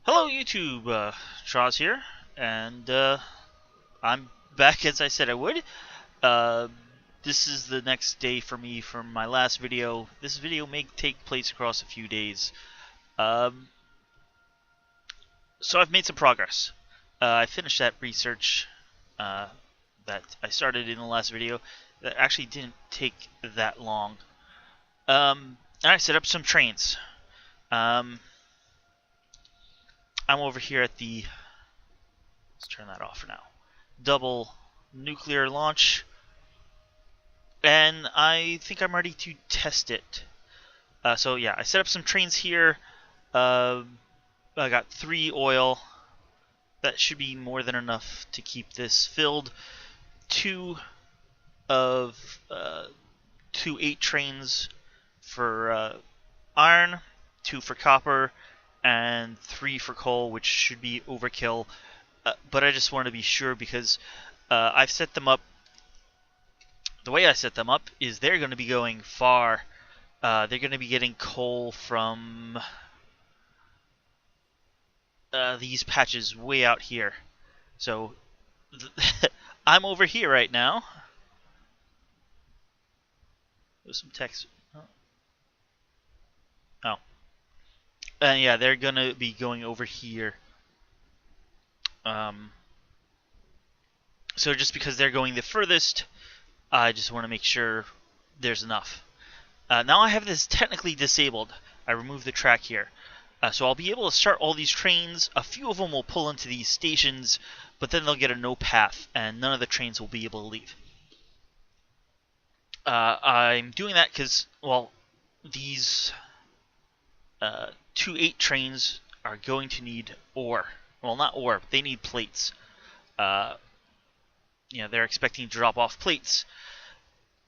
Hello YouTube, Charles here, and I'm back as I said I would. Uh, this is the next day for me from my last video. This video may take place across a few days. Um, so I've made some progress. I finished that research uh, that I started in the last video. That actually didn't take that long. And I set up some trains. I'm over here at the... Let's turn that off for now. Double nuclear launch, and I think I'm ready to test it. So yeah, I set up some trains here. I got 3 oil. That should be more than enough to keep this filled. 2 of 2 8 trains for iron, 2 for copper, and 3 for coal, which should be overkill. But I just want to be sure because I've set them up. The way I set them up is they're going to be going far. They're going to be getting coal from these patches way out here. So I'm over here right now. There's some text. Oh. And yeah, they're going to be going over here. So just because they're going the furthest, I just want to make sure there's enough. Now I have this technically disabled. I removed the track here. So I'll be able to start all these trains. A few of them will pull into these stations, but then they'll get a no path, and none of the trains will be able to leave. I'm doing that because, well, these 2 8 trains are going to need ore. Well, not ore, but they need plates. They're expecting to drop off plates.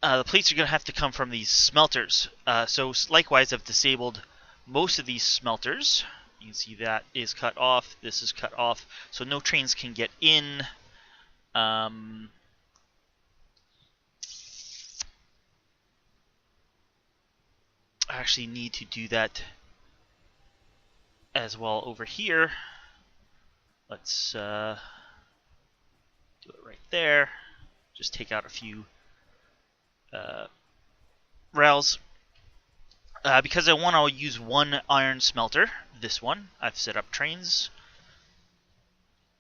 The plates are going to have to come from these smelters. So likewise, I've disabled most of these smelters. You can see that is cut off. This is cut off. So no trains can get in. I actually need to do that as well over here. Let's do it right there. Just take out a few rails. Because I want to use 1 iron smelter, this one, I've set up trains,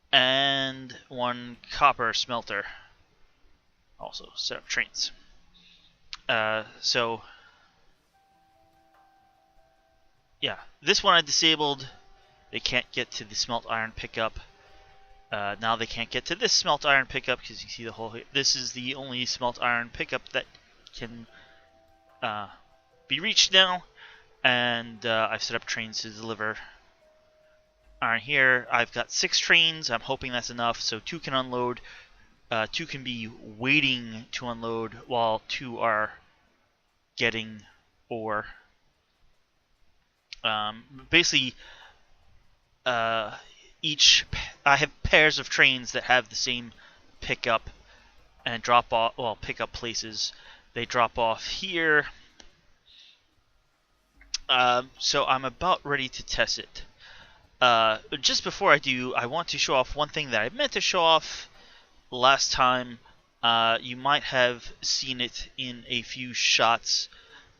and 1 copper smelter, also set up trains. So, yeah, this one I disabled. They can't get to the smelt iron pickup. Now they can't get to this smelt iron pickup because you see the whole. This is the only smelt iron pickup that can be reached now, and I've set up trains to deliver iron here. I've got 6 trains. I'm hoping that's enough, so 2 can unload. 2 can be waiting to unload while 2 are getting ore. Basically, I have pairs of trains that have the same pickup and drop off. Well, pickup places. They drop off here. So I'm about ready to test it. Just before I do, I want to show off one thing that I meant to show off last time. You might have seen it in a few shots.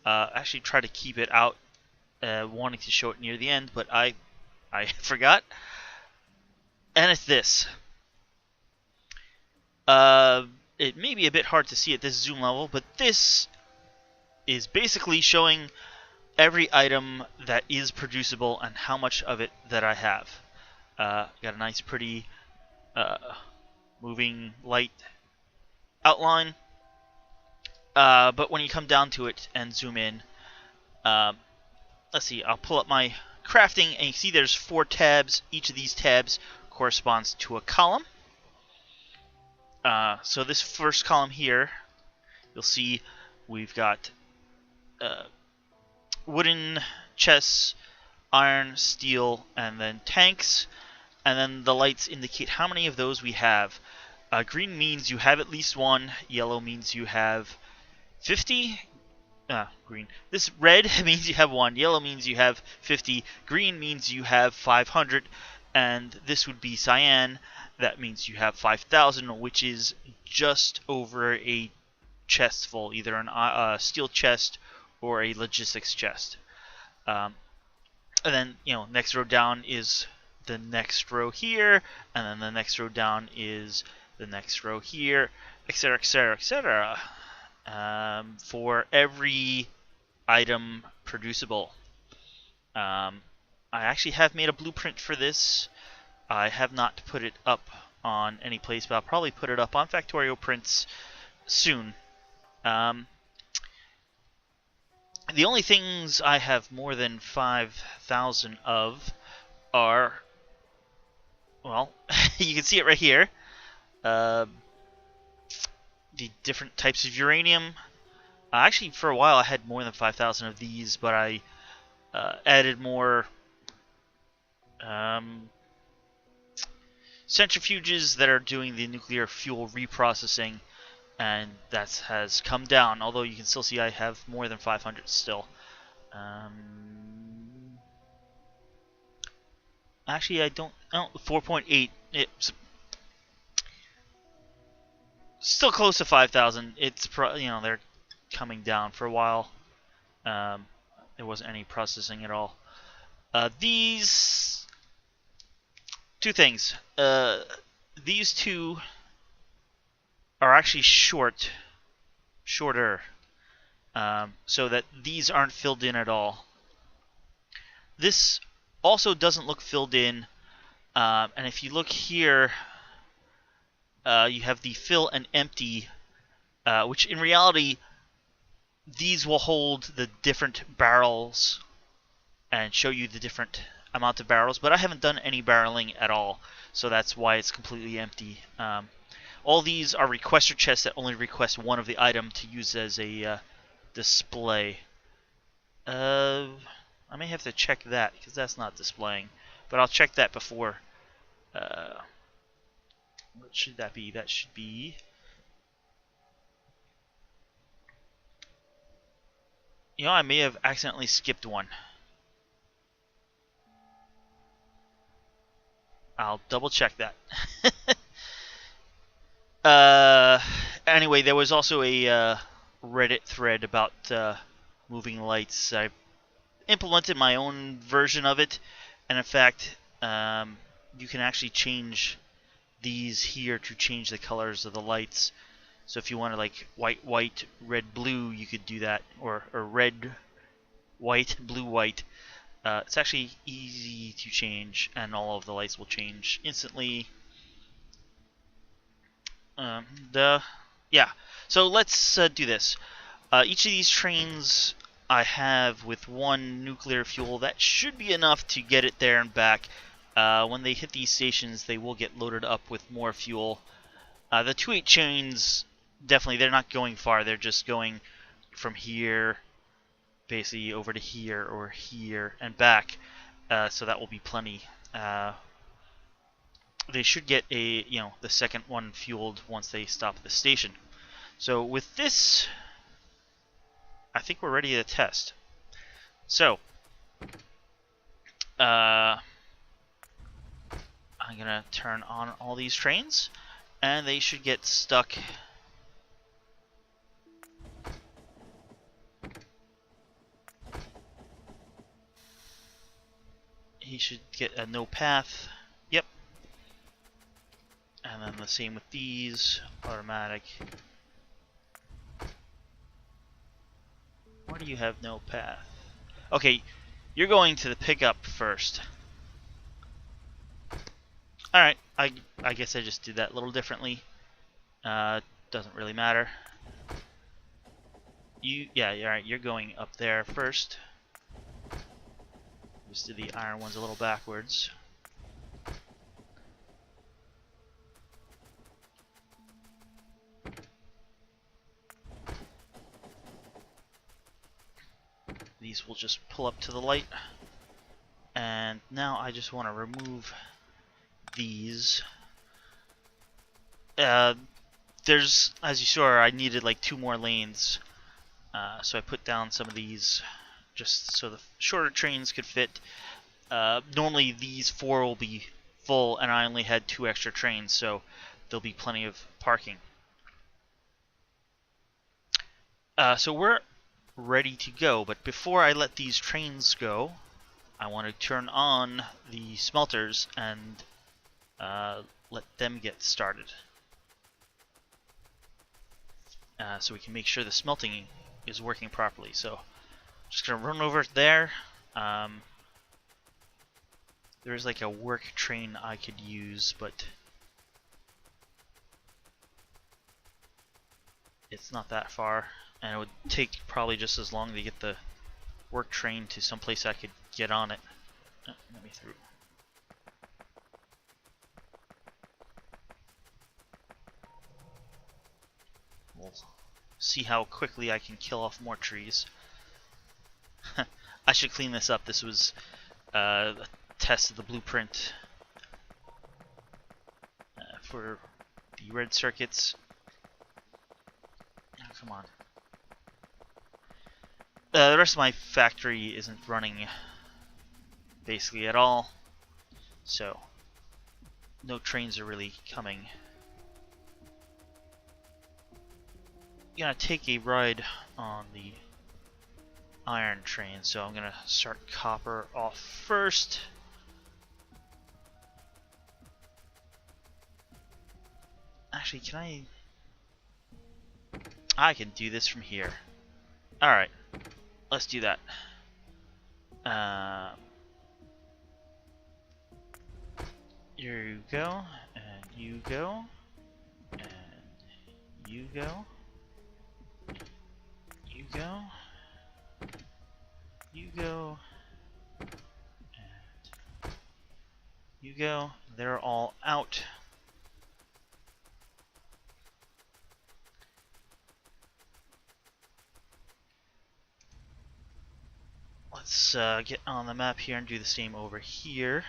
Actually, try to keep it out, wanting to show it near the end, but I forgot. And it's this. It may be a bit hard to see at this zoom level, but this is basically showing every item that is producible and how much of it that I have. Got a nice pretty moving light outline. But when you come down to it and zoom in, let's see, I'll pull up my crafting and you see there's 4 tabs. Each of these tabs corresponds to a column. So this first column here, you'll see we've got wooden chests, iron, steel, and then tanks. And then the lights indicate how many of those we have. Green means you have at least 1. Yellow means you have 50. green. This red means you have 1, yellow means you have 50, green means you have 500, and this would be cyan. That means you have 5,000, which is just over a chest full, either a steel chest or a logistics chest. And then, next row down is the next row here, and then the next row down is the next row here, etc., etc., etc. For every item producible. I actually have made a blueprint for this. I have not put it up on any place, but I'll probably put it up on Factorio Prints soon. The only things I have more than 5,000 of are, well, you can see it right here. The different types of uranium. Actually, for a while I had more than 5,000 of these, but I added more centrifuges that are doing the nuclear fuel reprocessing, and that has come down, although you can still see I have more than 500 still. Actually, I don't. Oh, 4.8. It's still close to 5,000. It's they're coming down. For a while. There wasn't any processing at all. These two things. These two are actually shorter, so that these aren't filled in at all. This also doesn't look filled in, and if you look here, you have the fill and empty, which in reality, these will hold the different barrels and show you the different amount of barrels, but I haven't done any barreling at all, so that's why it's completely empty. All these are requester chests that only request one of the item to use as a display. I may have to check that, because that's not displaying, but I'll check that before. What should that be? That should be... I may have accidentally skipped one. I'll double check that. Anyway, there was also a Reddit thread about moving lights. I implemented my own version of it, and in fact, you can actually change these here to change the colors of the lights. So if you wanted like white, red, blue, you could do that, or red, white, blue, white. It's actually easy to change, and all of the lights will change instantly. Yeah, so let's do this. Each of these trains I have with one nuclear fuel. That should be enough to get it there and back. When they hit these stations, they will get loaded up with more fuel. The 2.8 trains, definitely, they're not going far. They're just going from here, basically over to here or here and back. So that will be plenty. They should get the second one fueled once they stop at the station. So with this, I think we're ready to test. So I'm gonna turn on all these trains, and they should get stuck. He should get a no path. Yep. And then the same with these, automatic. Why do you have no path? Okay, you're going to the pickup first. Alright, I guess I just did that a little differently. Doesn't really matter. Alright, you're going up there first. Just do the iron ones a little backwards. These will just pull up to the light. And now I just want to remove these. There's, as you saw, I needed like 2 more lanes. So I put down some of these just so the shorter trains could fit. Normally these 4 will be full, and I only had 2 extra trains, so there'll be plenty of parking. So we're ready to go, but before I let these trains go, I want to turn on the smelters and let them get started. So we can make sure the smelting is working properly. So just gonna run over there. There's like a work train I could use, but it's not that far, and it would take probably just as long to get the work train to someplace I could get on it. Let me through. We'll see how quickly I can kill off more trees. I should clean this up. This was a test of the blueprint for the red circuits. Oh, come on. The rest of my factory isn't running basically at all, so no trains are really coming. I'm gonna take a ride on the iron train, so I'm gonna start copper off first. Actually, I can do this from here. Alright, let's do that. Here you go, and you go, and you go, you go, you go, and you go. They're all out. Let's get on the map here and do the same over here.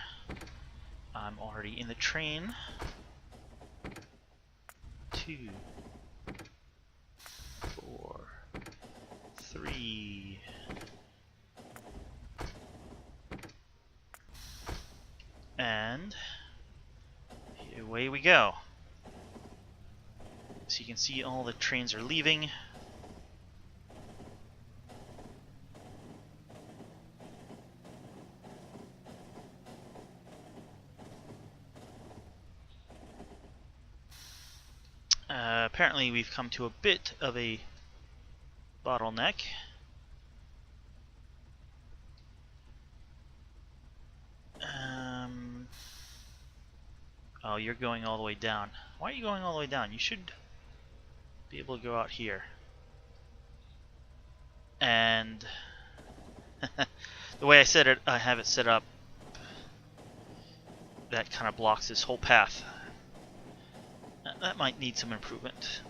I'm already in the train. 2, 4, 3. And away we go. So you can see all the trains are leaving. Apparently we've come to a bit of a bottleneck. Oh, you're going all the way down. Why are you going all the way down? You should be able to go out here. And the way I said it, I have it set up that kind of blocks this whole path. That might need some improvement.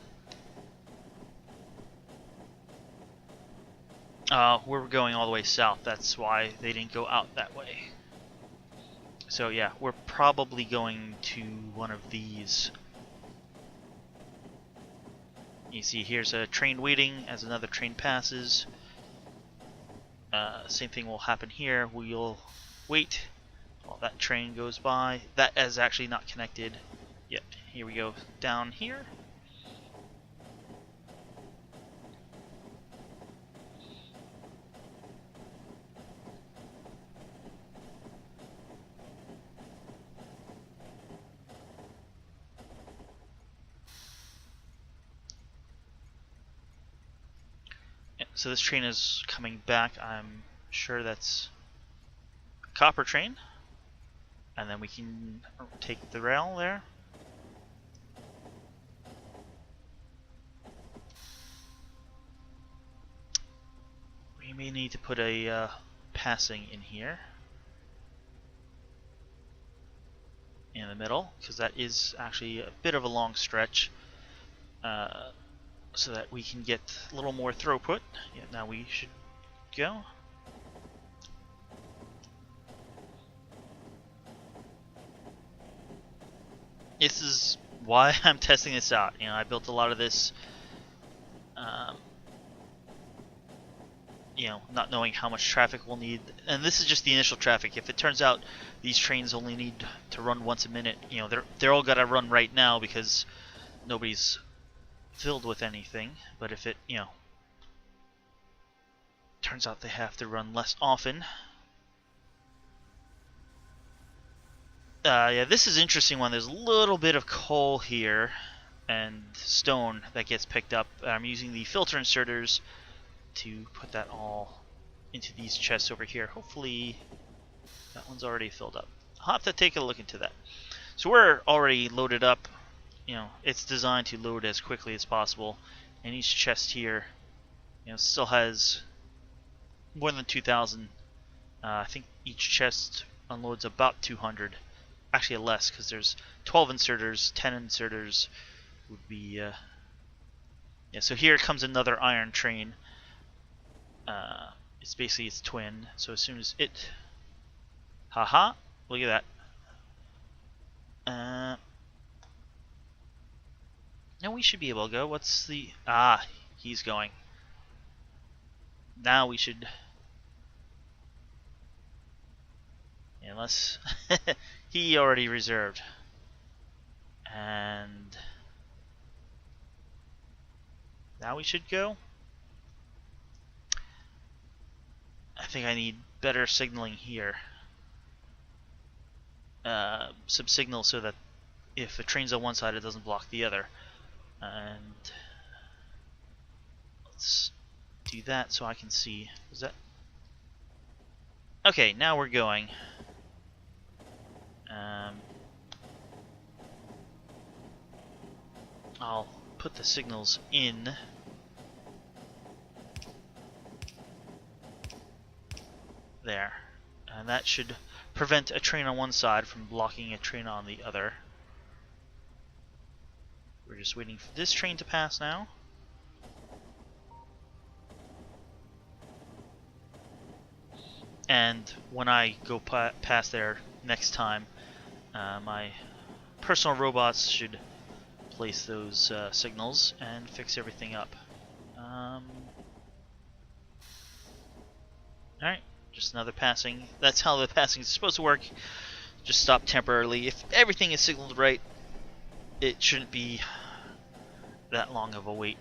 We're going all the way south. That's why they didn't go out that way. So yeah, we're probably going to one of these. You see, here's a train waiting as another train passes. Same thing will happen here. We'll wait while that train goes by. That is actually not connected yet. Here we go down here. So this train is coming back. I'm sure that's a copper train. And then we can take the rail there. We may need to put a passing in here. In the middle, because that is actually a bit of a long stretch. So that we can get a little more throughput. Yeah, now we should go. This is why I'm testing this out. You know, I built a lot of this you know, not knowing how much traffic we'll need. And this is just the initial traffic. If it turns out these trains only need to run once a minute, you know, they're all gotta run right now because nobody's filled with anything. But if it, you know, turns out they have to run less often. Yeah, this is an interesting one. There's a little bit of coal here and stone that gets picked up. I'm using the filter inserters to put that all into these chests over here. Hopefully that one's already filled up. I'll have to take a look into that. So we're already loaded up. You know, it's designed to load as quickly as possible. And each chest here, you know, still has more than 2,000. I think each chest unloads about 200. Actually less, because there's 12 inserters, 10 inserters would be... yeah, so here comes another iron train. It's basically its twin, so as soon as it... Haha, look at that. Now we should be able to go. What's the... Ah, he's going. Now we should... Unless... he already reserved. And... Now we should go. I think I need better signaling here. Some signal so that if a train's on one side, it doesn't block the other. And let's do that so I can see. Is that okay? Now we're going. I'll put the signals in. There. And that should prevent a train on one side from blocking a train on the other. We're just waiting for this train to pass now. And when I go past there next time, my personal robots should place those signals and fix everything up. Alright, just another passing. That's how the passing is supposed to work. Just stop temporarily. If everything is signaled right, it shouldn't be that long of a wait.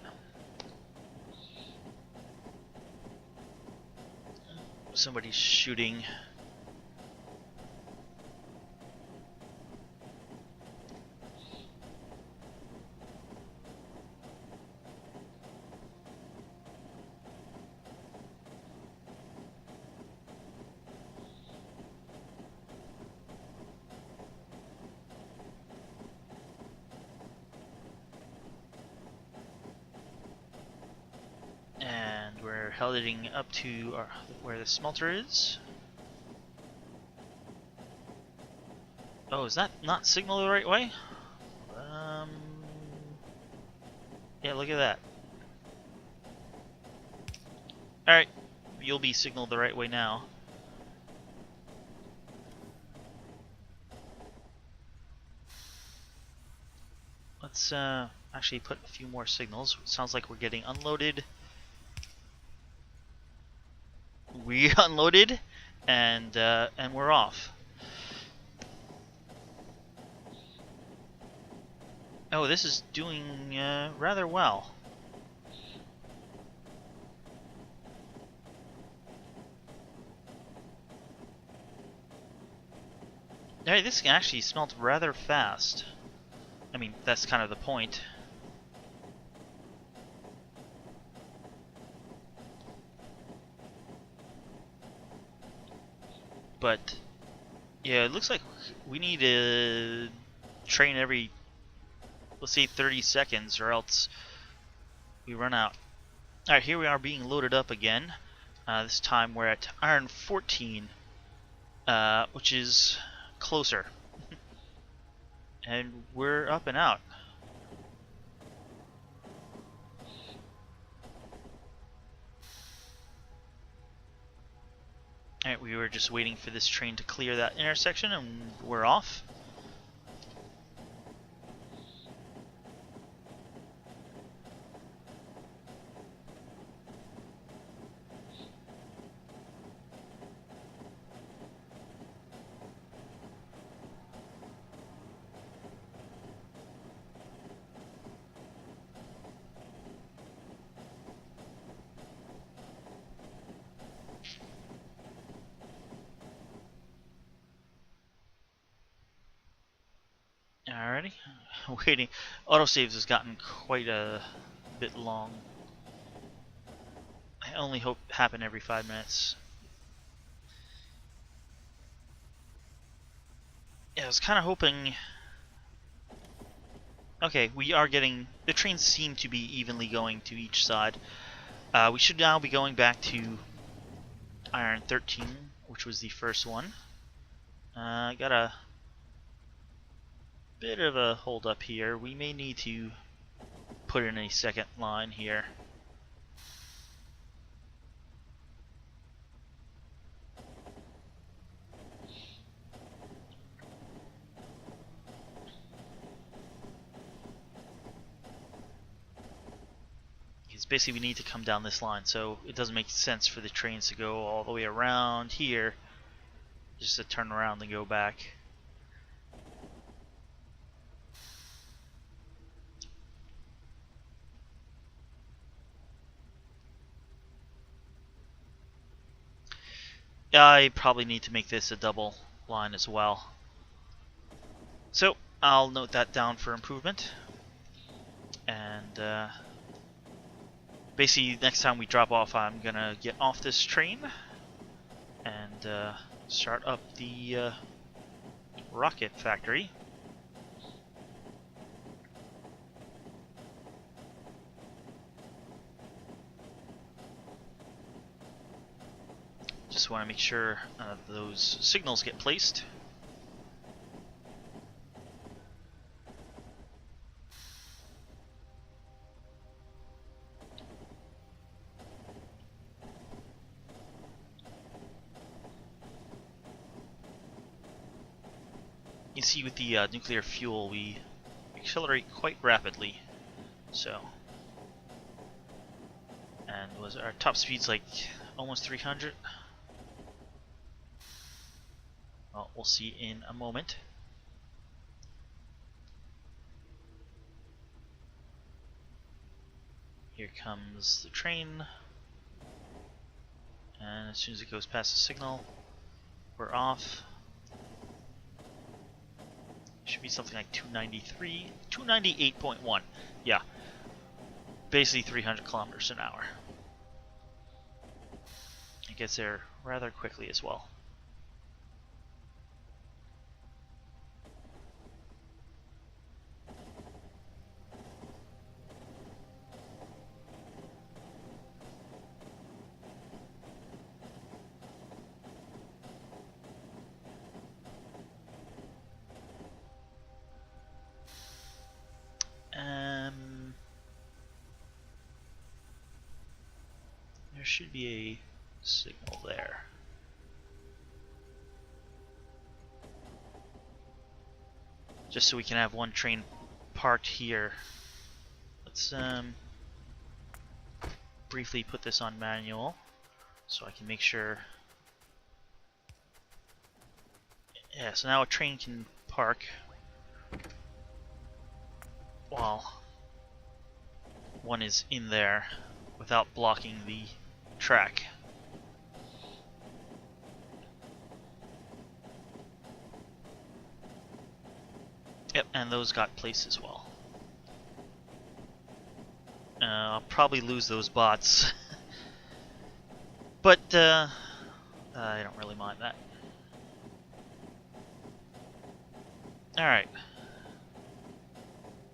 Somebody's shooting. Heading up to where the smelter is. Oh, is that not signal the right way? Yeah, look at that. Alright, you'll be signaled the right way now. Let's actually put a few more signals. It sounds like we're getting unloaded. We unloaded, and we're off. Oh, this is doing rather well. Hey, this can actually smelt rather fast. I mean, that's kind of the point. But yeah, it looks like we need to train every, let's say, 30 seconds, or else we run out. Alright, here we are being loaded up again. This time we're at iron 14, which is closer. And we're up and out. Alright, we were just waiting for this train to clear that intersection, and we're off. already? Waiting. Autosaves has gotten quite a bit long. I only hope it happen every 5 minutes. Yeah, I was kind of hoping... Okay, we are getting... The trains seem to be evenly going to each side. We should now be going back to Iron 13, which was the first one. Got a bit of a hold up here. We may need to put in a second line here. Because basically we need to come down this line, so it doesn't make sense for the trains to go all the way around here just to turn around and go back. I probably need to make this a double line as well. So I'll note that down for improvement. And basically next time we drop off, I'm gonna get off this train and start up the rocket factory. Just want to make sure those signals get placed. You see with the nuclear fuel we accelerate quite rapidly, so, and was our top speed's like almost 300. Well, we'll see in a moment. Here comes the train, and as soon as it goes past the signal, we're off. Should be something like 293, 298.1. Yeah, basically 300 kilometers an hour. It gets there rather quickly as well. There should be a signal there. Just so we can have one train parked here. Let's briefly put this on manual so I can make sure. Yeah, so now a train can park while one is in there without blocking the track. Yep, and those got placed as well. I'll probably lose those bots, but I don't really mind that. Alright,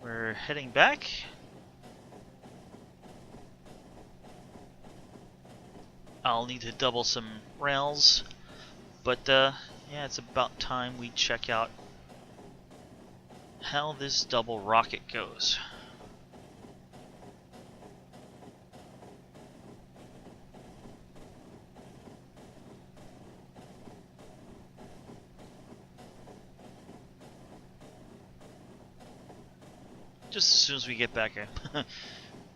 we're heading back. I'll need to double some rails, but yeah, it's about time we check out how this double rocket goes. Just as soon as we get back,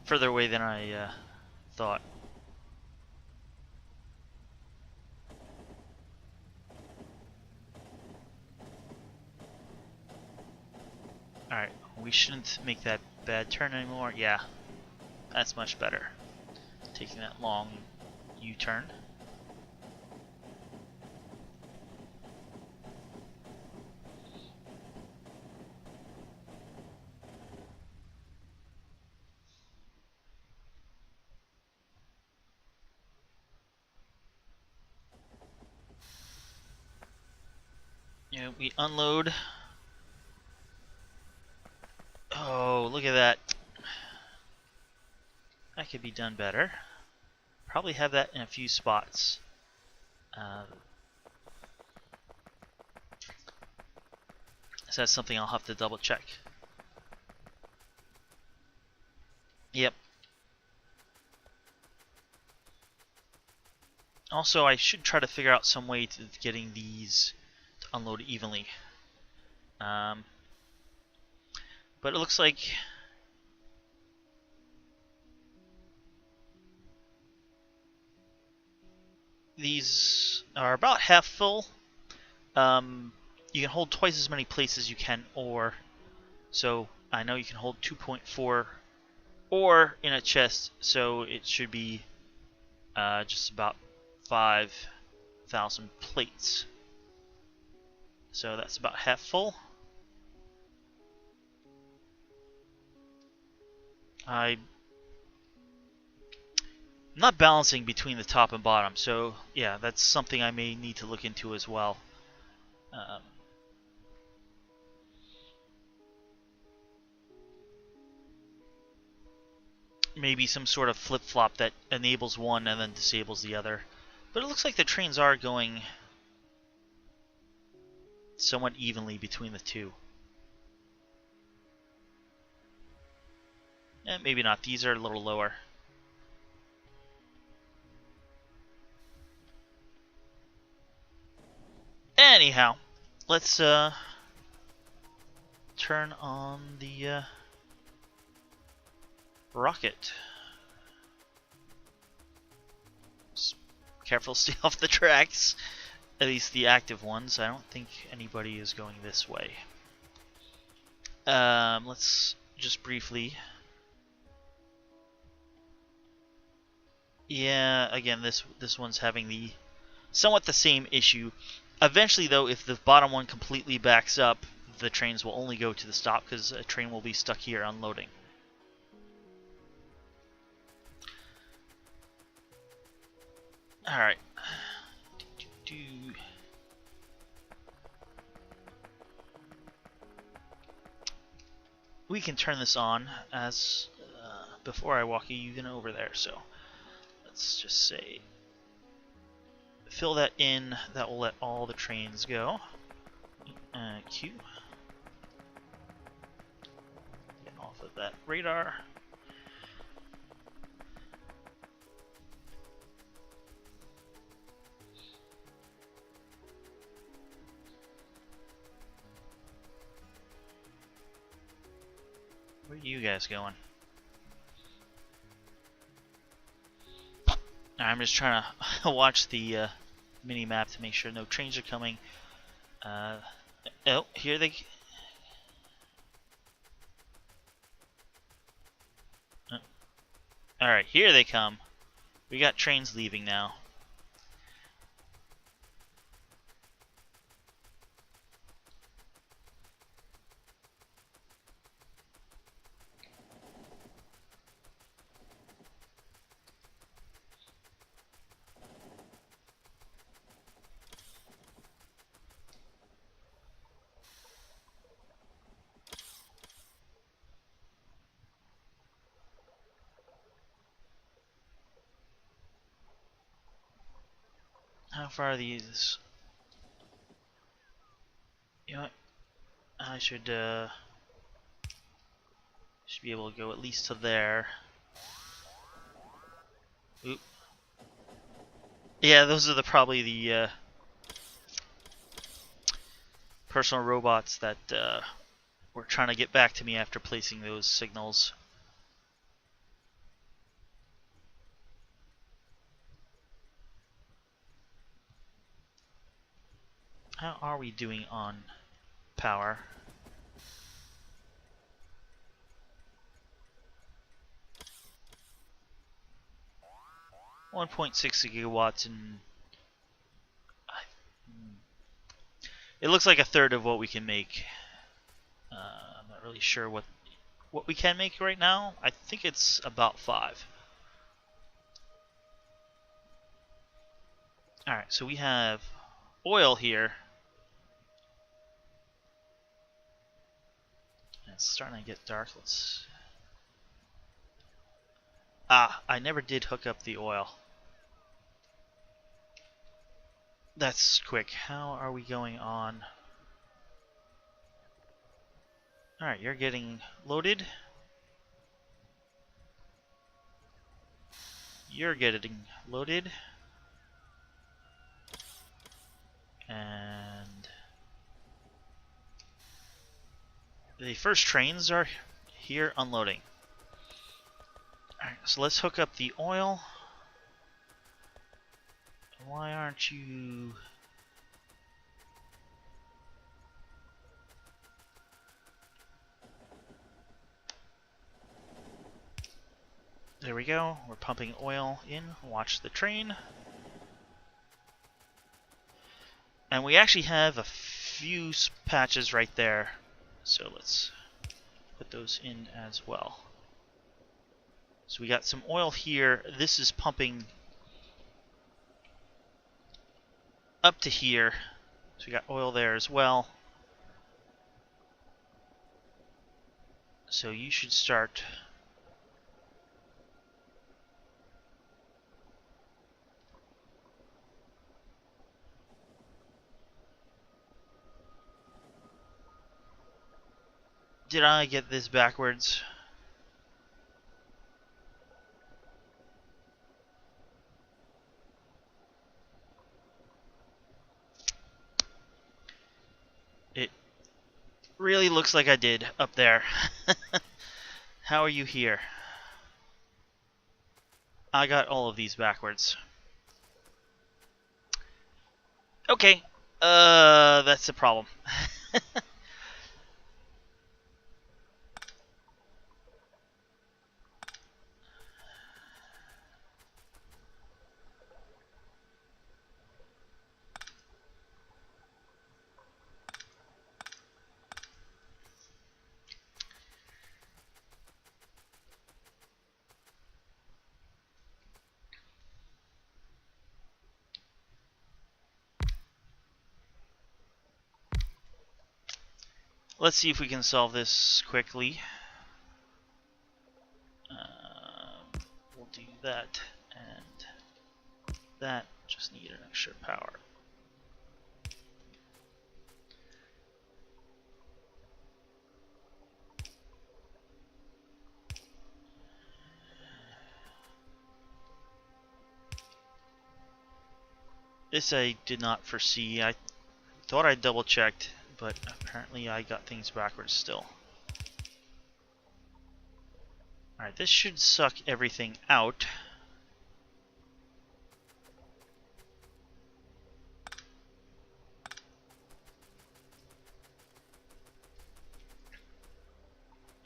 further away than I thought. Alright, we shouldn't make that bad turn anymore. Yeah, that's much better. Taking that long U-turn. We unload. Oh, look at that. That could be done better. Probably have that in a few spots. So that's something I'll have to double check. Yep. Also, I should try to figure out some way to getting these to unload evenly. But it looks like these are about half full. You can hold twice as many plates as you can ore. So I know you can hold 2.4 ore in a chest, so it should be just about 5,000 plates. So that's about half full. I'm not balancing between the top and bottom, so yeah, that's something I may need to look into as well. Maybe some sort of flip-flop that enables one and then disables the other. But it looks like the trains are going somewhat evenly between the two. Maybe not. These are a little lower. Anyhow, let's turn on the rocket. Just careful, stay off the tracks. At least the active ones. I don't think anybody is going this way. Let's just briefly. Yeah, again, this one's having the somewhat the same issue. Eventually, though, if the bottom one completely backs up, the trains will only go to the stop because a train will be stuck here unloading. Alright. We can turn this on as before I walk you even over there, so let's just say fill that in. That will let all the trains go. Q. Get off of that radar. Where are you guys going? I'm just trying to watch the mini map to make sure no trains are coming. Oh, here they. Alright, here they come. We got trains leaving now. How far are these? You know what? I should be able to go at least to there. Oop. Yeah, those are probably the personal robots that were trying to get back to me after placing those signals. How are we doing on power? .6 gigawatts, and it looks like a third of what we can make. I'm not really sure what we can make right now. I think it's about 5. Alright, so we have oil here. It's starting to get dark. Let's... Ah, I never did hook up the oil. That's quick. How are we going on? Alright, you're getting loaded. You're getting loaded. And the first trains are here unloading. Alright, so let's hook up the oil. Why aren't you... There we go. We're pumping oil in. Watch the train. And we actually have a few patches right there. So let's put those in as well. So we got some oil here. This is pumping up to here. So we got oil there as well. So you should start... Did I get this backwards? It really looks like I did up there. How are you here? I got all of these backwards. Okay. That's the problem. Let's see if we can solve this quickly. We'll do that and that. Just need an extra power. This I did not foresee. I thought I double checked, but apparently I got things backwards still. Alright, this should suck everything out.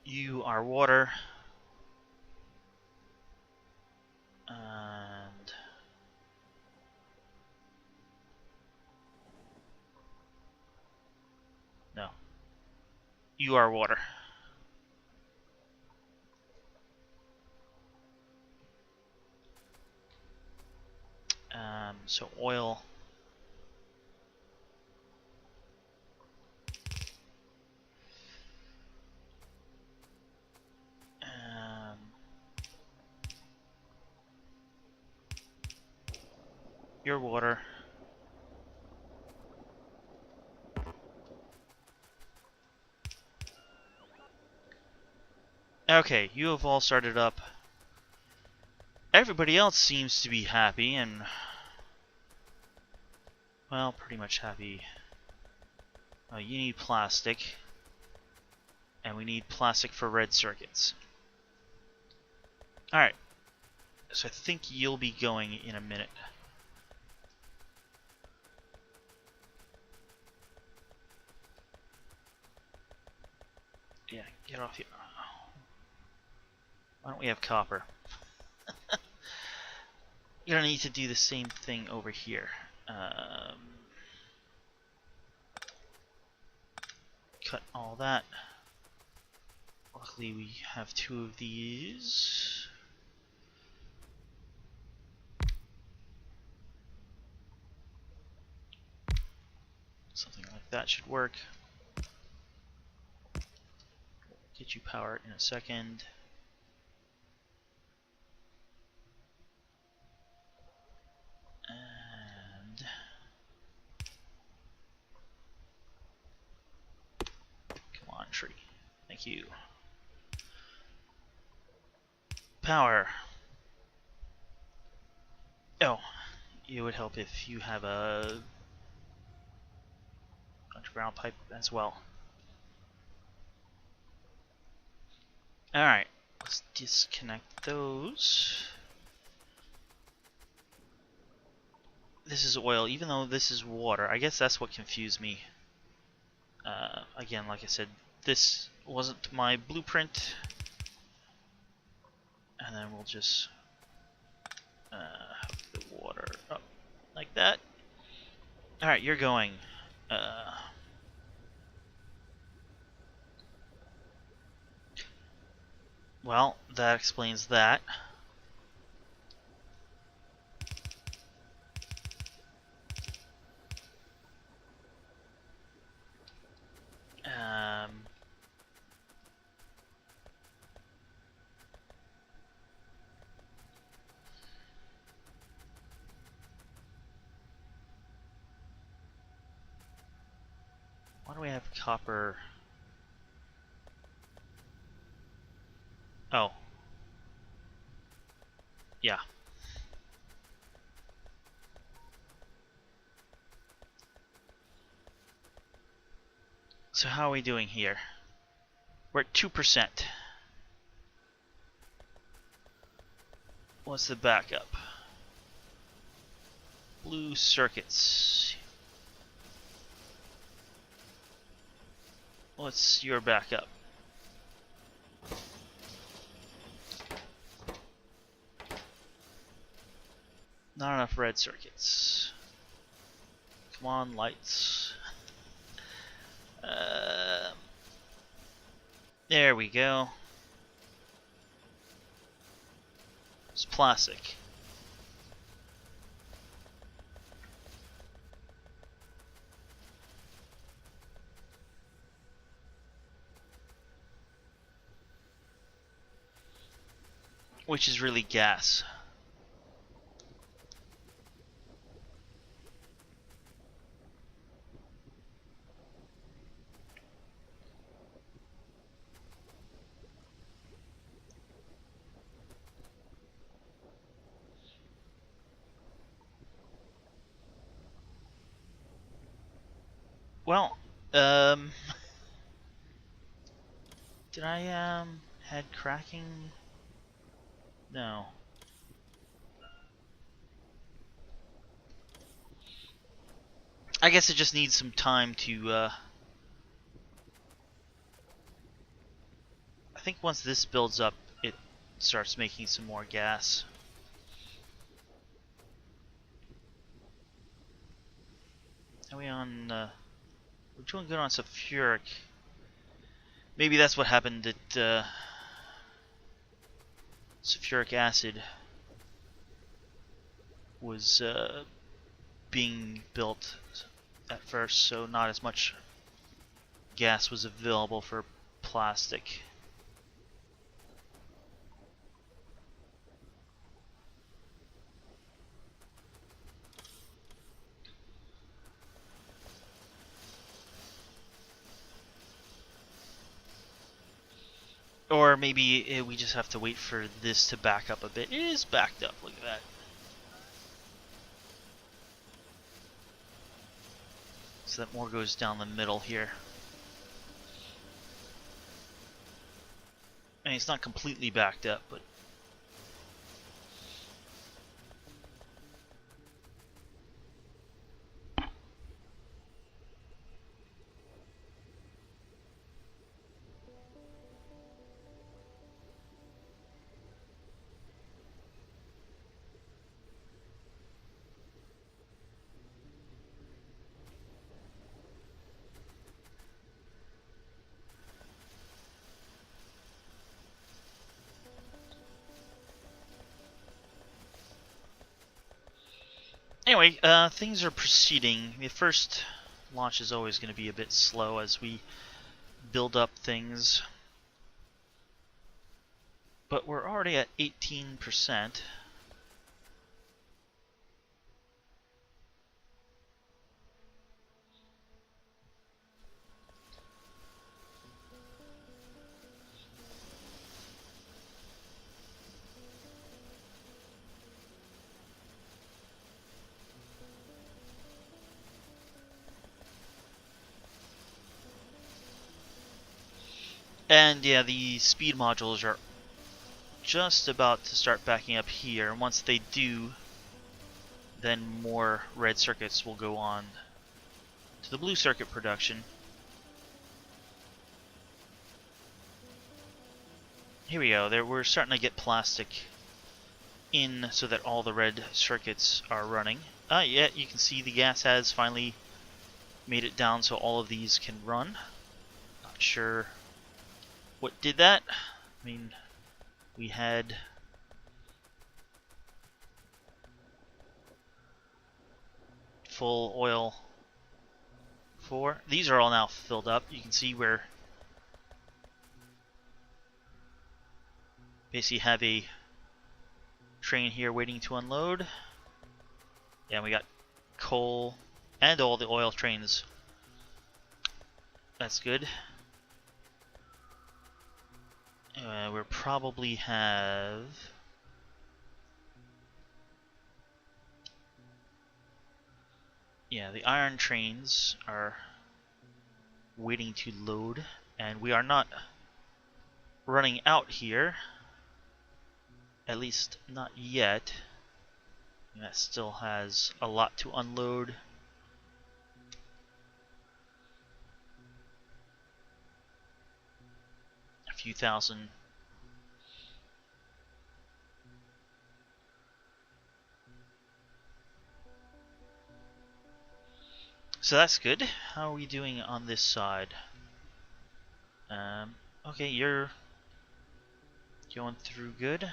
You are water. And no. You are water. So oil. Your water. Okay, you have all started up. Everybody else seems to be happy and, well, pretty much happy. You need plastic, and we need plastic for red circuits. Alright, so I think you'll be going in a minute. Yeah, get off here. Why don't we have copper? You're gonna need to do the same thing over here. Cut all that. Luckily we have 2 of these. Something like that should work. get you power in a second. And come on, tree. Thank you. Power. Oh, it would help if you have a underground pipe as well. Alright, let's disconnect those. This is oil, even though this is water. I guess that's what confused me. Again, like I said, this wasn't my blueprint. And then we'll just hook the water up like that. Alright, you're going. Well, that explains that. Why do we have copper? Oh. Yeah. So how are we doing here? We're at 2%. What's the backup? Blue circuits. What's your backup? Not enough red circuits. Come on, lights. There we go. It's plastic. Which is really gas. Well, did I had cracking? No. I guess it just needs some time to I think once this builds up, it starts making some more gas. Are we on we're doing good on sulfuric. Maybe that's what happened at sulfuric acid was being built at first, so not as much gas was available for plastic. Or maybe we just have to wait for this to back up a bit. It is backed up, look at that. So that more goes down the middle here. I mean, it's not completely backed up, but anyway, things are proceeding. The first launch is always going to be a bit slow as we build up things. But we're already at 18%. And yeah, the speed modules are just about to start backing up here. And once they do, then more red circuits will go on to the blue circuit production. Here we go. There, we're starting to get plastic in so that all the red circuits are running. Yeah, you can see the gas has finally made it down so all of these can run. Not sure what did that. I mean, we had full oil 4. These are all now filled up. You can see where basically have a train here waiting to unload. Yeah, we got coal and all the oil trains. That's good. We'll probably have... Yeah, the iron trains are waiting to load, and we are not running out here. At least not yet. And that still has a lot to unload. A few thousand. So that's good. How are we doing on this side? Okay, you're going through good.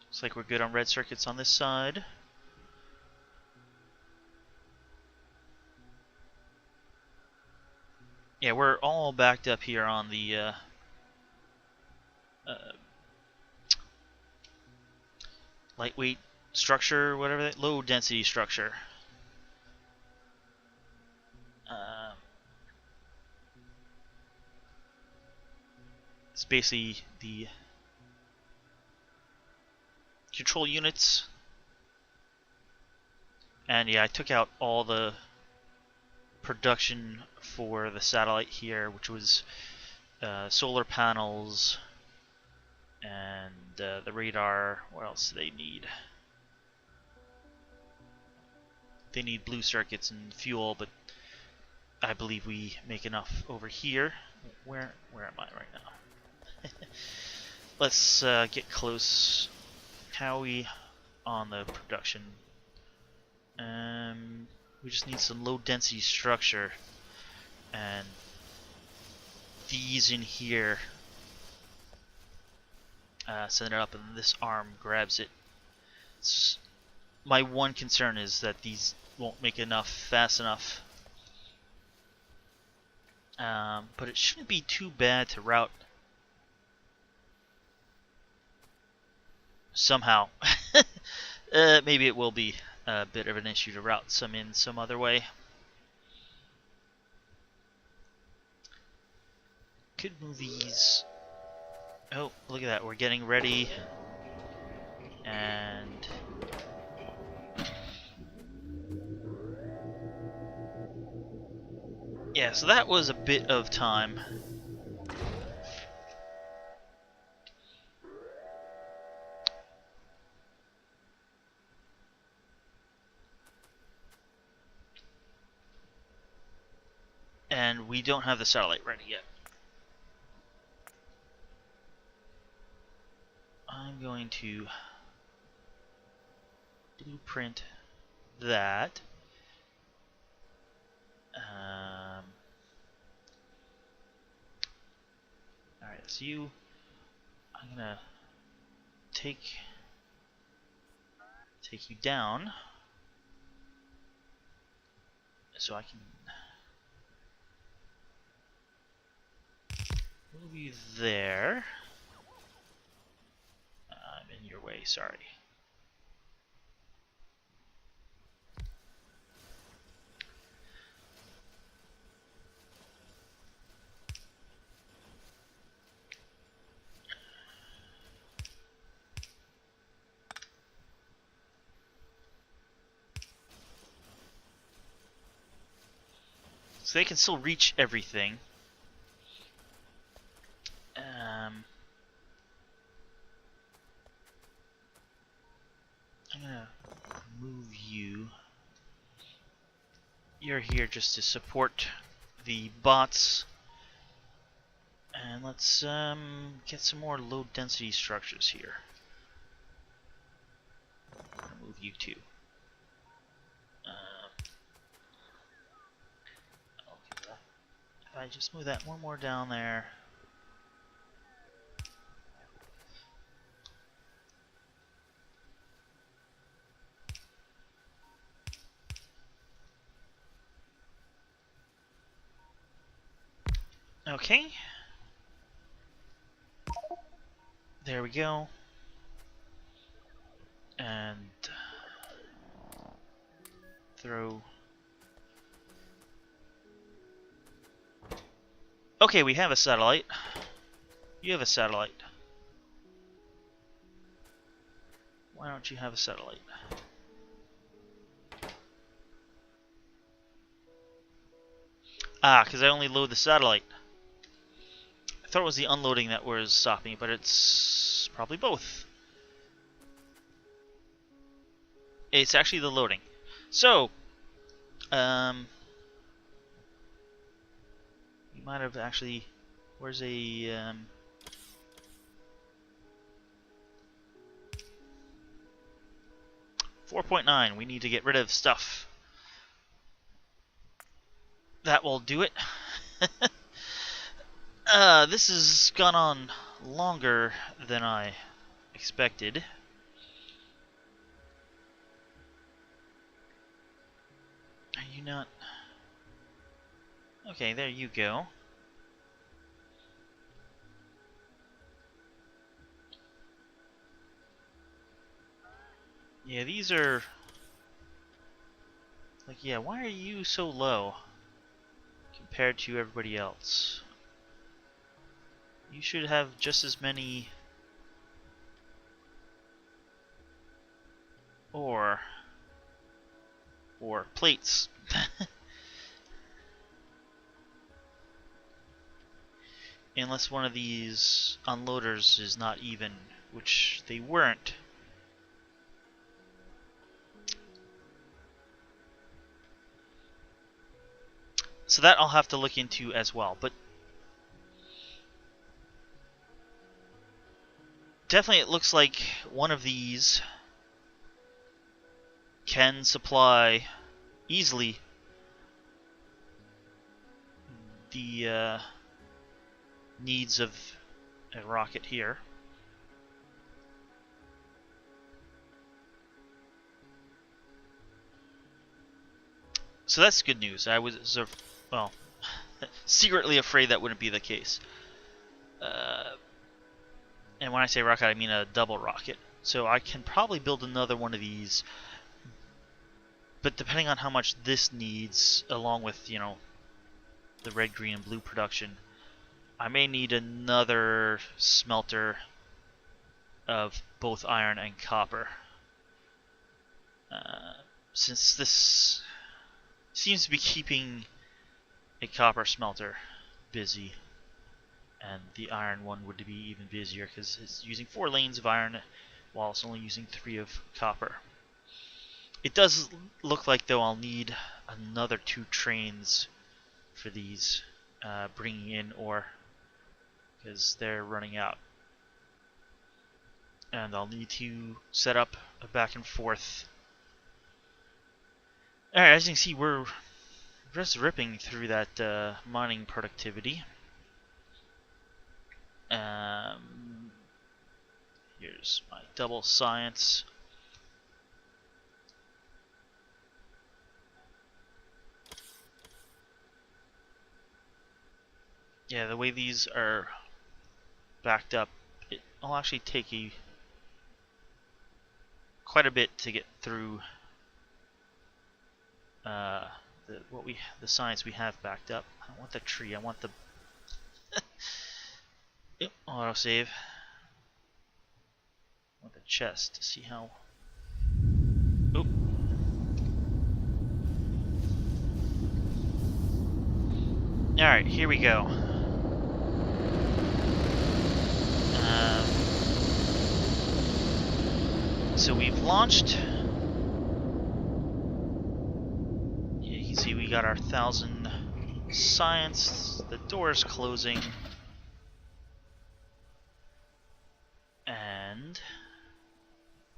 Looks like we're good on red circuits on this side. Yeah, we're all backed up here on the lightweight structure, whatever that, low density structure. It's basically the control units. And yeah, I took out all the production for the satellite here, which was solar panels and the radar. What else do they need? They need blue circuits and fuel, but I believe we make enough over here. Where am I right now? Let's get close. How are we on the production? We just need some low density structure, and these in here send it up, and this arm grabs it. My one concern is that these won't make enough fast enough, but it shouldn't be too bad to route somehow. Maybe it will be a bit of an issue to route some in some other way. Could move these. Oh, look at that. We're getting ready. And yeah, so that was a bit of time. And we don't have the satellite ready yet. I'm going to blueprint that. Alright, so I'm gonna take you down. So I can move you there. I'm in your way, sorry. So they can still reach everything. I'm gonna move you. You're here just to support the bots. And let's get some more low density structures here. I'll move you too. If I just move that one more down there. Okay. There we go. And throw. Okay, we have a satellite. You have a satellite. Why don't you have a satellite? Ah, because I only load the satellite. I thought it was the unloading that was stopping, but it's probably both. It's actually the loading. So, you might have actually. Where's a 4.9? We need to get rid of stuff. That will do it. This has gone on longer than I expected. Are you not? Okay, there you go. Yeah, these are... Like, yeah, why are you so low compared to everybody else? You should have just as many... Or plates. Unless one of these unloaders is not even, which they weren't. So that I'll have to look into as well, but definitely it looks like one of these can supply easily the needs of a rocket here. So that's good news. I was, well, secretly afraid that wouldn't be the case. And when I say rocket, I mean a double rocket. So I can probably build another one of these, but depending on how much this needs, along with, you know, the red, green, and blue production, I may need another smelter of both iron and copper. Since this seems to be keeping a copper smelter busy, and the iron one would be even busier because it's using 4 lanes of iron while it's only using 3 of copper. It does look like, though, I'll need another 2 trains for these bringing in ore, because they're running out. And I'll need to set up a back and forth. Alright, as you can see, we're just ripping through that mining productivity. Here's my double science. Yeah, the way these are backed up, it'll actually take quite a bit to get through the science we have backed up. I don't want the tree. I want the yep, autosave. I want the chest to see how. Oop. All right, here we go. So we've launched. You can see we got our 1,000 science. The door's closing. And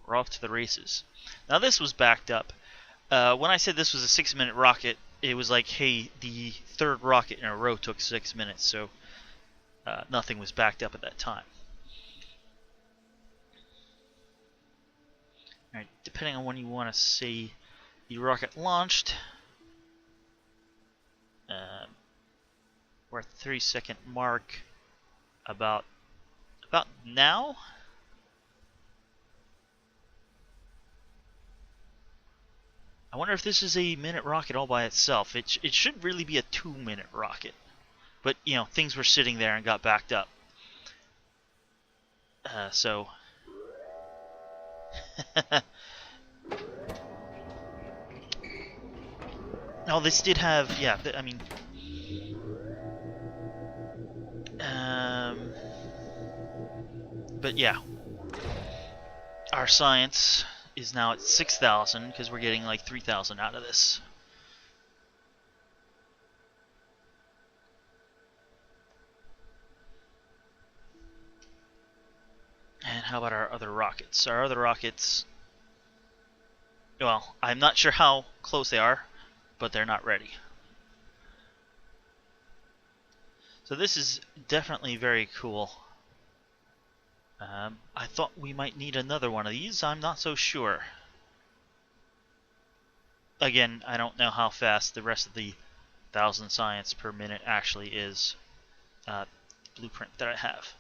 we're off to the races. Now this was backed up. When I said this was a 6-minute rocket, it was like, hey, the third rocket in a row took 6 minutes, so nothing was backed up at that time. Alright, depending on when you want to see the rocket launched, we're at the 3-second mark about now. I wonder if this is a minute rocket all by itself. It should really be a 2-minute rocket. But, you know, things were sitting there and got backed up. So... Oh, this did have... Yeah, I mean... But yeah. Our science is now at 6,000 because we're getting like 3,000 out of this. And how about our other rockets? Our other rockets, well, I'm not sure how close they are, but they're not ready. So this is definitely very cool. I thought we might need another one of these. I'm not so sure. Again, I don't know how fast the rest of the 1,000 science per minute actually is. Blueprint that I have.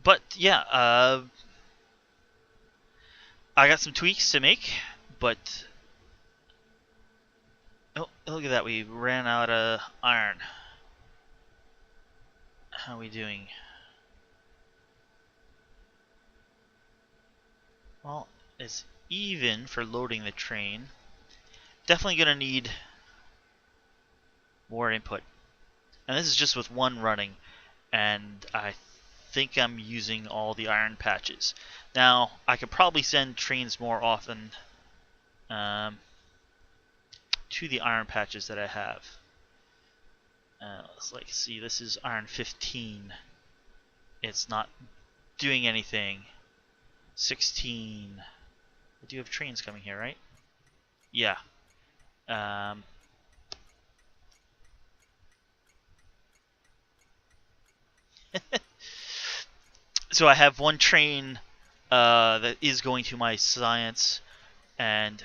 But yeah, I got some tweaks to make, but oh, look at that, we ran out of iron. How are we doing? Well, it's even for loading the train. Definitely gonna need more input. And this is just with one running, and I think I'm using all the iron patches. Now, I could probably send trains more often to the iron patches that I have. Let's like see, this is iron 15. It's not doing anything. 16. I do have trains coming here, right? Yeah. So I have one train that is going to my science, and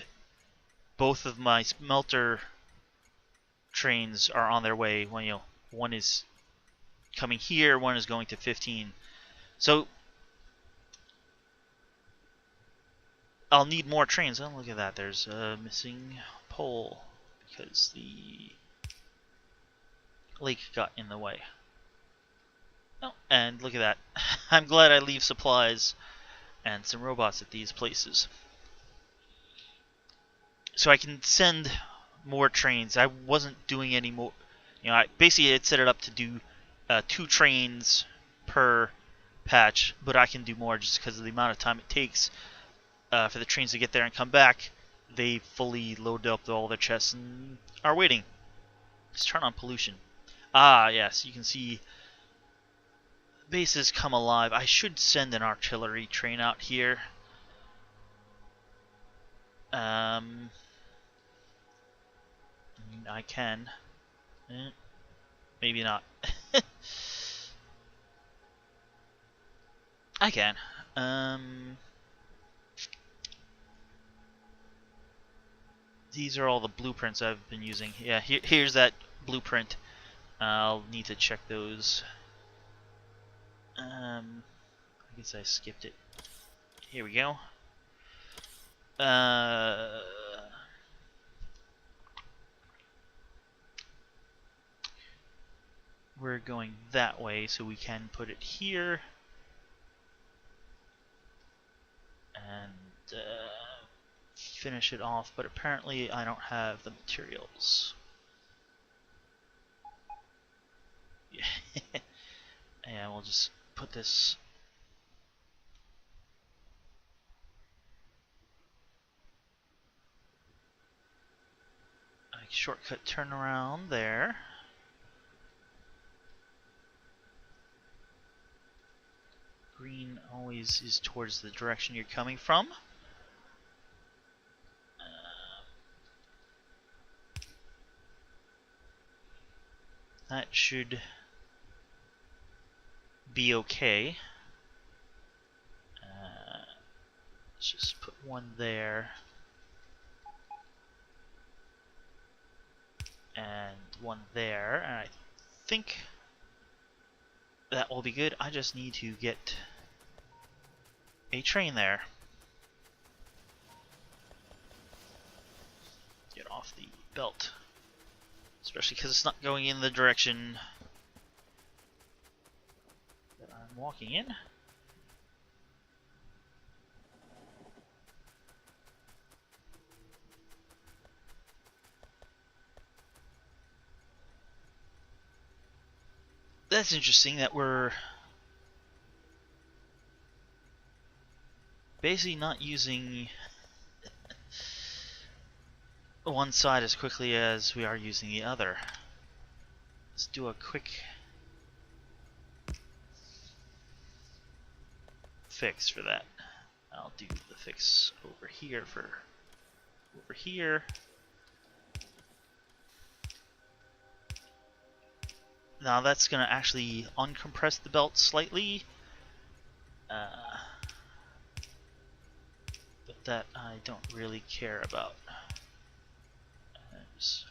both of my smelter trains are on their way. One is coming here, one is going to 15. So I'll need more trains. Oh, look at that. There's a missing pole because the lake got in the way. Oh, and look at that. I'm glad I leave supplies and some robots at these places, so I can send more trains. I wasn't doing any more. I basically had set it up to do 2 trains per patch, but I can do more just because of the amount of time it takes for the trains to get there and come back. They fully load up all their chests and are waiting. Let's turn on pollution. Ah, yes, you can see bases come alive. I should send an artillery train out here. I mean, I can. Maybe not. I can. these are all the blueprints I've been using. Yeah, here's that blueprint. I'll need to check those. I guess I skipped it. Here we go. We're going that way, so we can put it here. And finish it off, but apparently I don't have the materials. Yeah. And we'll just put this shortcut turnaround there. Green always is towards the direction you're coming from. That should be okay. Let's just put one there. And one there. And I think that will be good. I just need to get a train there. Get off the belt. Especially because it's not going in the direction that I'm walking in. That's interesting that we're basically not using one side as quickly as we are using the other. Let's do a quick fix for that. I'll do the fix over here for over here. Now that's going to actually uncompress the belt slightly. But that I don't really care about. Just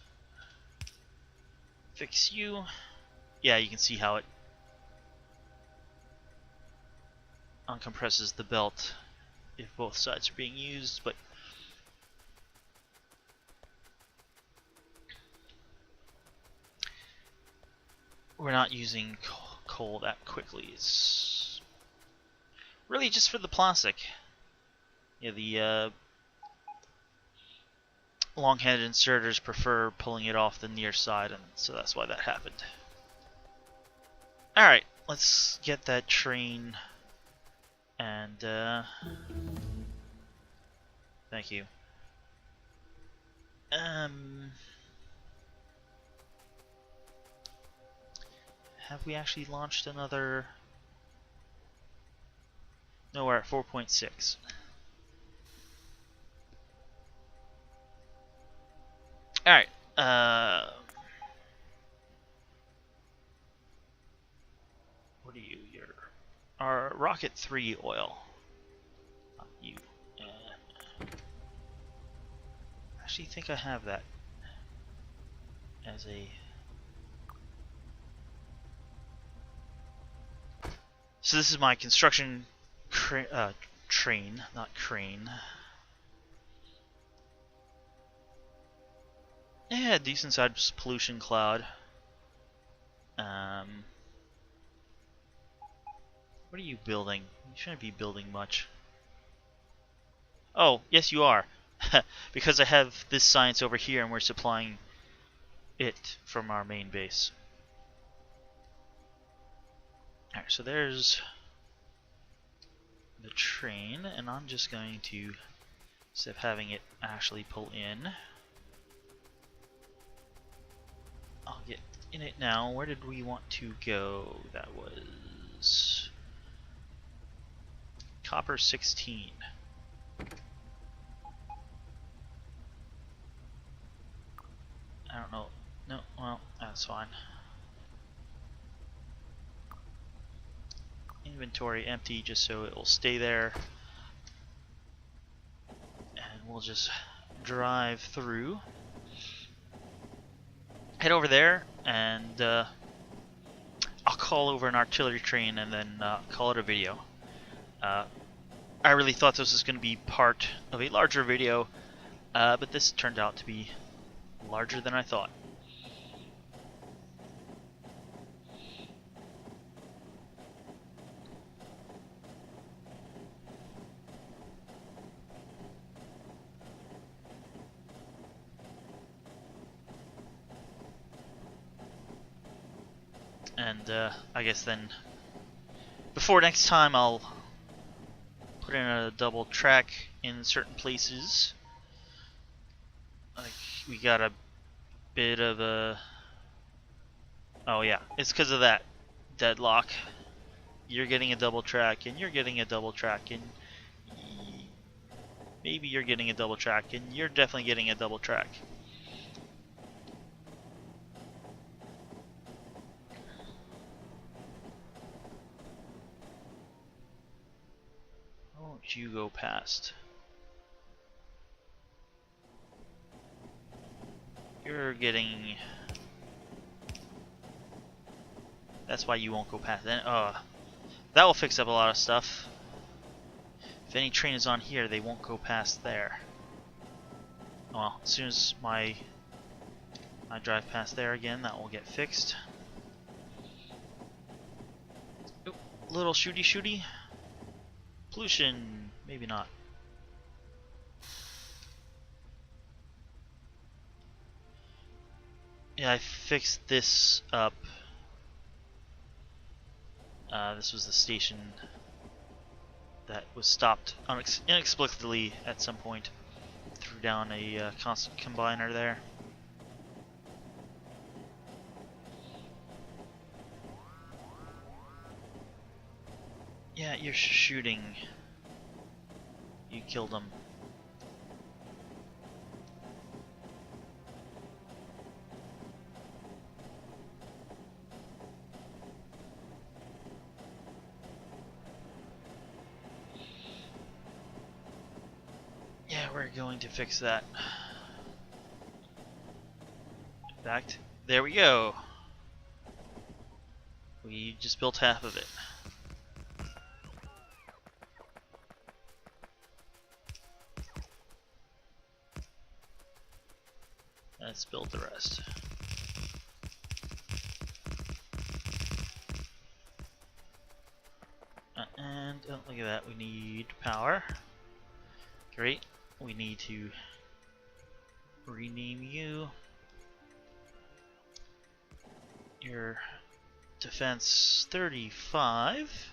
fix you. Yeah, you can see how it uncompresses the belt if both sides are being used, but we're not using coal that quickly. It's really just for the plastic. Yeah, the long-handed inserters prefer pulling it off the near side, and so that's why that happened. Alright, let's get that train, and thank you. Have we actually launched another? No, we're at 4.6. Alright, what are you? You're our Rocket 3 oil. Not you. Actually think I have that as a... So this is my construction train, not crane. Yeah, decent sized pollution cloud. What are you building? You shouldn't be building much. Oh, yes you are. Because I have this science over here and we're supplying it from our main base. Alright, so there's the train, and I'm just going to, instead of having it actually pull in, I'll get in it now. Where did we want to go? That was copper 16. I don't know. No, well, that's fine. Inventory empty just so it will stay there. And we'll just drive through, head over there, and I'll call over an artillery train and then call it a video. I really thought this was going to be part of a larger video, but this turned out to be larger than I thought. And I guess then, before next time, I'll put in a double track in certain places. Like, we got a bit of a... Oh yeah, it's because of that deadlock. You're getting a double track, and you're getting a double track, and maybe you're getting a double track, and you're definitely getting a double track. Won't you go past? You're getting... That's why you won't go past. Then, that will fix up a lot of stuff. If any train is on here, they won't go past there. Well, as soon as I drive past there again, that will get fixed. Oop, little shooty. Pollution, maybe not. Yeah, I fixed this up. This was the station that was stopped inexplicably at some point. Threw down a constant combiner there. Yeah, you're shooting. You killed him. Yeah, we're going to fix that. In fact, there we go. We just built half of it. Let's build the rest. And oh, look at that, we need power. Great. We need to rename you. Your defense 35.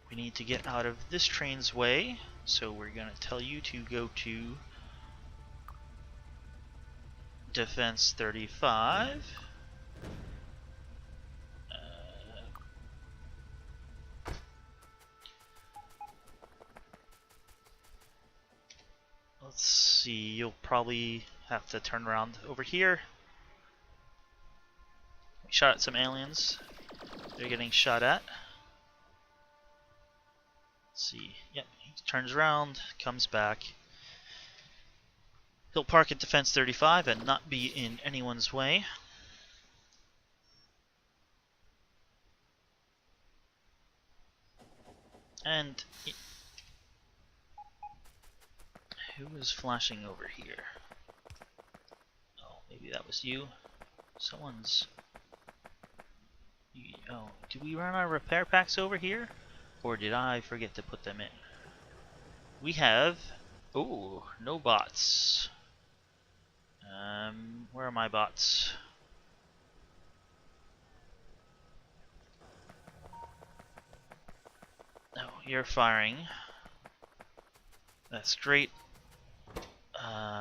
We need to get out of this train's way, so we're going to tell you to go to defense 35. Let's see, you'll probably have to turn around over here. We shot at some aliens. They're getting shot at. Let's see, yep, he turns around, comes back. He'll park at defense 35 and not be in anyone's way. And who is flashing over here? Oh, maybe that was you. Someone's... Oh, do we run our repair packs over here? Or did I forget to put them in? We have... Oh, no bots. Where are my bots? Oh, you're firing. That's great.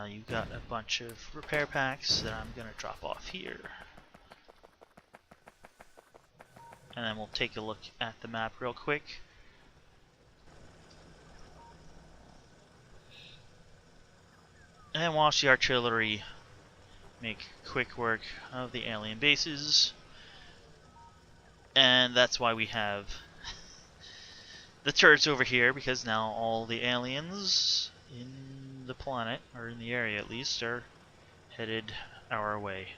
You've got a bunch of repair packs that I'm gonna drop off here. And then we'll take a look at the map real quick. And watch the artillery make quick work of the alien bases. And that's why we have the turrets over here, because now all the aliens in the planet, or in the area at least, are headed our way.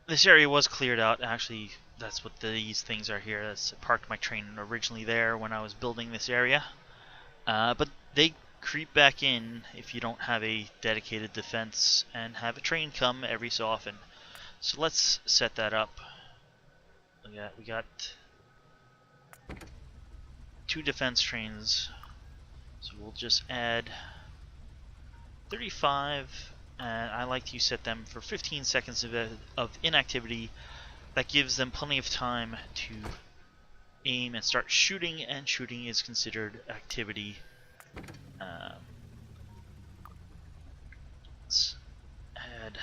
This area was cleared out. Actually, that's what these things are here. That's, I parked my train originally there when I was building this area. But they creep back in if you don't have a dedicated defense and have a train come every so often. So let's set that up. We got 2 defense trains. So we'll just add 35, and I like to set them for 15 seconds of inactivity. That gives them plenty of time to aim and start shooting, and shooting is considered activity. Let's add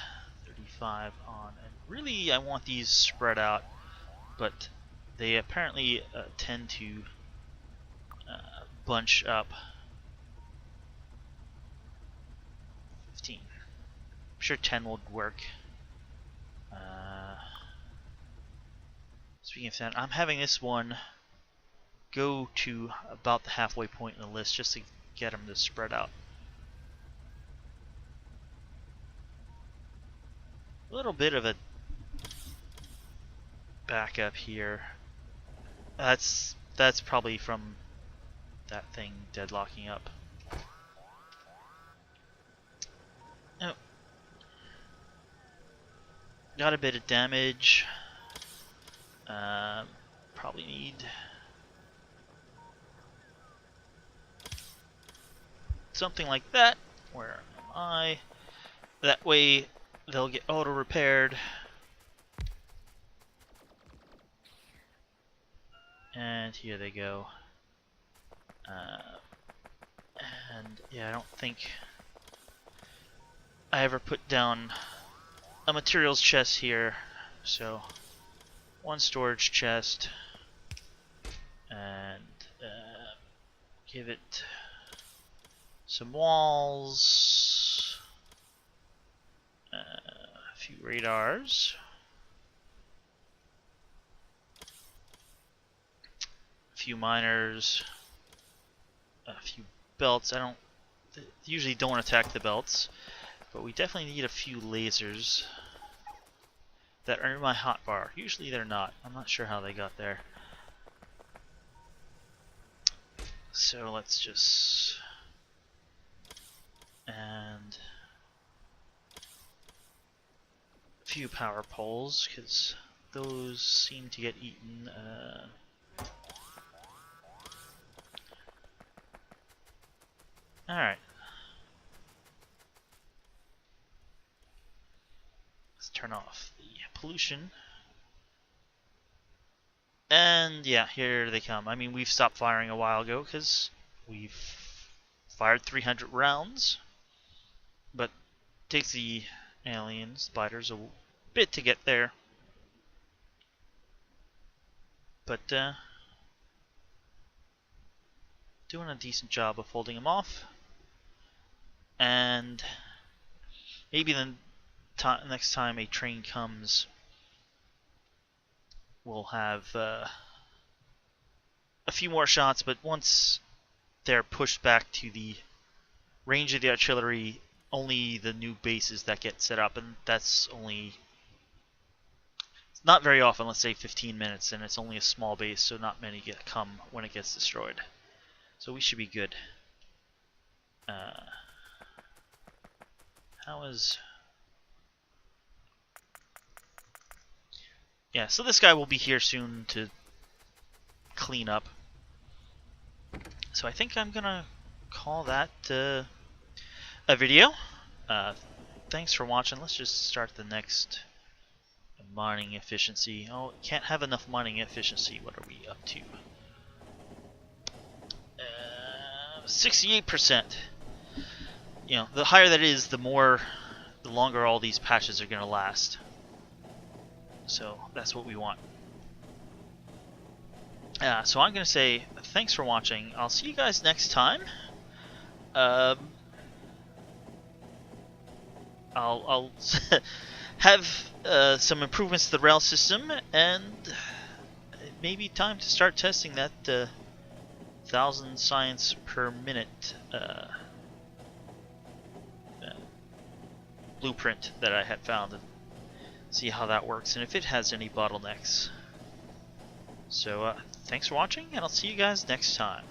35 on, and really I want these spread out, but they apparently tend to bunch up. 15. I'm sure 10 would work. Speaking of that, I'm having this one go to about the halfway point in the list just to get them to spread out. A little bit of a backup here. That's probably from that thing deadlocking up. Oh. Got a bit of damage. Probably need something like that. Where am I? That way they'll get auto repaired. And here they go. And yeah, I don't think I ever put down a materials chest here, so 1 storage chest, and give it some walls, a few radars, a few miners, a few belts. Usually don't attack the belts, but we definitely need a few lasers that are in my hotbar. Usually they're not. I'm not sure how they got there. So let's just... and a few power poles, because those seem to get eaten. Alright. Let's turn off the pollution. And yeah, here they come. I mean, we've stopped firing a while ago because we've fired 300 rounds. But it takes the alien spiders a bit to get there. But doing a decent job of holding them off. And maybe the next time a train comes, we'll have a few more shots, but once they're pushed back to the range of the artillery, only the new bases that get set up, and that's only not very often, let's say 15 minutes, and it's only a small base, so not many come when it gets destroyed. So we should be good. How is... yeah, so this guy will be here soon to clean up. So I think I'm gonna call that a video. Thanks for watching. Let's just start the next mining efficiency. Oh, can't have enough mining efficiency. What are we up to? 68%. You know, the higher that is, the longer all these patches are gonna last. So that's what we want. So I'm going to say thanks for watching. I'll see you guys next time. Um, I'll have some improvements to the rail system, and it may be time to start testing that 1,000 science per minute blueprint that I had found, and see how that works and if it has any bottlenecks. So thanks for watching, and I'll see you guys next time.